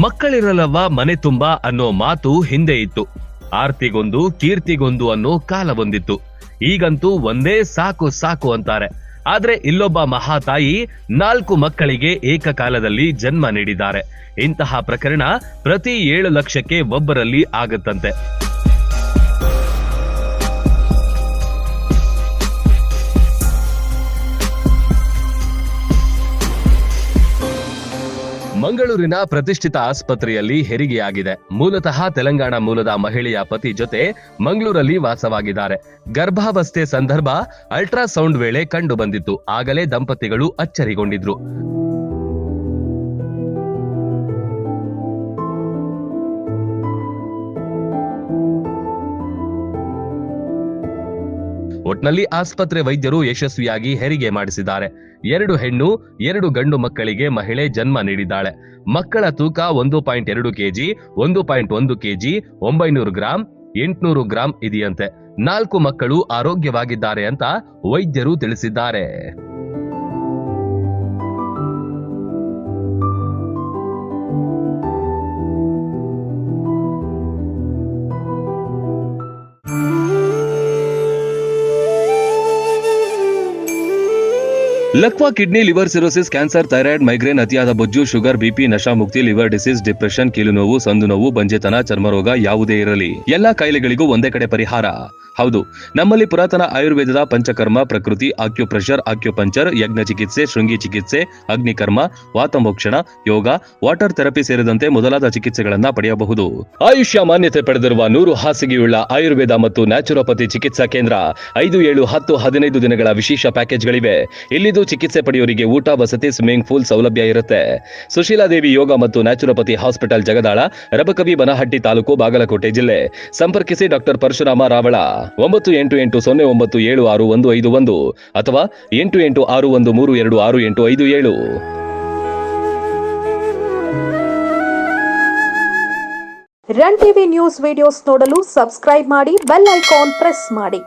ಮಕ್ಕಳಿರಲವ ಮನೆ ತುಂಬಾ ಅನ್ನೋ ಮಾತು ಹಿಂದೆ ಇತ್ತು. ಆರ್ತಿಗೊಂದು ಕೀರ್ತಿಗೊಂದು ಅನ್ನೋ ಕಾಲ ಬಂದಿತ್ತು. ಈಗಂತೂ ಒಂದೇ ಸಾಕು ಸಾಕು ಅಂತಾರೆ. ಆದ್ರೆ ಇಲ್ಲೊಬ್ಬ ಮಹಾತಾಯಿ 4 ಮಕ್ಕಳಿಗೆ ಏಕಕಾಲದಲ್ಲಿ ಜನ್ಮ ನೀಡಿದ್ದಾರೆ. ಇಂತಹ ಪ್ರಕರಣ ಪ್ರತಿ 7 ಲಕ್ಷಕ್ಕೆ ಒಬ್ಬರಲ್ಲಿ ಆಗುತ್ತಂತೆ. ಮಂಗಳೂರಿನ ಪ್ರತಿಷ್ಠಿತ ಆಸ್ಪತ್ರೆಯಲ್ಲಿ ಹೆರಿಗೆಯಾಗಿದೆ. ಮೂಲತಃ ತೆಲಂಗಾಣ ಮೂಲದ ಮಹಿಳೆಯ ಪತಿ ಜೊತೆ ಮಂಗಳೂರಲ್ಲಿ ವಾಸವಾಗಿದ್ದಾರೆ. ಗರ್ಭಾವಸ್ಥೆ ಸಂದರ್ಭ ಅಲ್ಟ್ರಾಸೌಂಡ್ ವೇಳೆ ಕಂಡು ಬಂದಿತ್ತು. ಆಗಲೇ ದಂಪತಿಗಳು ಅಚ್ಚರಿಗೊಂಡಿದ್ರು. ಒಟ್ನಲ್ಲಿ ಆಸ್ಪತ್ರೆ ವೈದ್ಯರು ಯಶಸ್ವಿಯಾಗಿ ಹೆರಿಗೆ ಮಾಡಿಸಿದ್ದಾರೆ. 2 ಹೆಣ್ಣು 2 ಗಂಡು ಮಕ್ಕಳಿಗೆ ಮಹಿಳೆ ಜನ್ಮ ನೀಡಿದ್ದಾಳೆ. ಮಕ್ಕಳ ತೂಕ 1.2 ಕೆಜಿ, 1.1 ಕೆಜಿ, 900 ಗ್ರಾಂ, 800 ಗ್ರಾಂ ಇದೆಯಂತೆ. 4 ಮಕ್ಕಳು ಆರೋಗ್ಯವಾಗಿದ್ದಾರೆ ಅಂತ ವೈದ್ಯರು ತಿಳಿಸಿದ್ದಾರೆ. ಲಕ್ವಾ kidney, liver cirrhosis, cancer, thyroid, migraine, ಅತಿಯಾದ ಬೊಜ್ಜು, ಶುಗರ್, ಬಿಪಿ, ನಶಾ ಮುಕ್ತಿ, ಲಿವರ್ ಡಿಸೀಸ್, ಡಿಪ್ರೆಷನ್, ಕೀಲು ನೋವು, ಸಂದು ನೋವು, ಬಂಜೆತನ, ಚರ್ಮರೋಗ ಯಾವುದೇ ಇರಲಿ ಎಲ್ಲಾ ಕಾಯಿಲೆಗಳಿಗೂ ಒಂದೇ ಕಡೆ ಪರಿಹಾರ. ಹೌದು, ನಮ್ಮಲ್ಲಿ ಪುರಾತನ ಆಯುರ್ವೇದದ ಪಂಚಕರ್ಮ, ಪ್ರಕೃತಿ, ಆಕ್ಯುಪ್ರೆಷರ್, ಆಕ್ಯುಪಂಚರ್, ಯಜ್ಞ ಚಿಕಿತ್ಸೆ, ಶೃಂಗಿ ಚಿಕಿತ್ಸೆ, ಅಗ್ನಿಕರ್ಮ, ವಾತಮೋಕ್ಷಣ, ಯೋಗ, ವಾಟರ್ ಥೆರಪಿ ಸೇರಿದಂತೆ ಮೊದಲಾದ ಚಿಕಿತ್ಸೆಗಳನ್ನ ಪಡೆಯಬಹುದು. ಆಯುಷ್ಯ ಮಾನ್ಯತೆ ಪಡೆದಿರುವ 100 ಹಾಸಿಗೆಯುಳ್ಳ ಆಯುರ್ವೇದ ಮತ್ತು ನ್ಯಾಚುರೋಪತಿ ಚಿಕಿತ್ಸಾ ಕೇಂದ್ರ 5, 7, 10, 15 ದಿನಗಳ ವಿಶೇಷ ಪ್ಯಾಕೇಜ್ಗಳಿವೆ. ಇಲ್ಲಿದ್ದು ಚಿಕಿತ್ಸೆ ಪಡೆಯೋರಿಗೆ ಊಟ, ವಸತಿ, ಸ್ವಿಮ್ಮಿಂಗ್ ಪೂಲ್ ಸೌಲಭ್ಯ ಇರುತ್ತೆ. ಸುಶೀಲಾದೇವಿ ಯೋಗ ಮತ್ತು ನ್ಯಾಚುರೋಪತಿ ಹಾಸ್ಪಿಟಲ್, ಜಗದಾಳ, ರಬಕವಿ, ಬನಹಟ್ಟಿ ತಾಲೂಕು, ಬಾಗಲಕೋಟೆ ಜಿಲ್ಲೆ. ಸಂಪರ್ಕಿಸಿ ಡಾಕ್ಟರ್ ಪರಶುರಾಮ ರಾವಳ 988009765151 ಅಥವಾ 8861326857. ರನ್ ಟಿವಿ ನ್ಯೂಸ್ ವಿಡಿಯೋಸ್ ನೋಡಲು ಸಬ್ಸ್ಕ್ರೈಬ್ ಮಾಡಿ, ಬೆಲ್ ಐಕಾನ್ ಪ್ರೆಸ್ ಮಾಡಿ.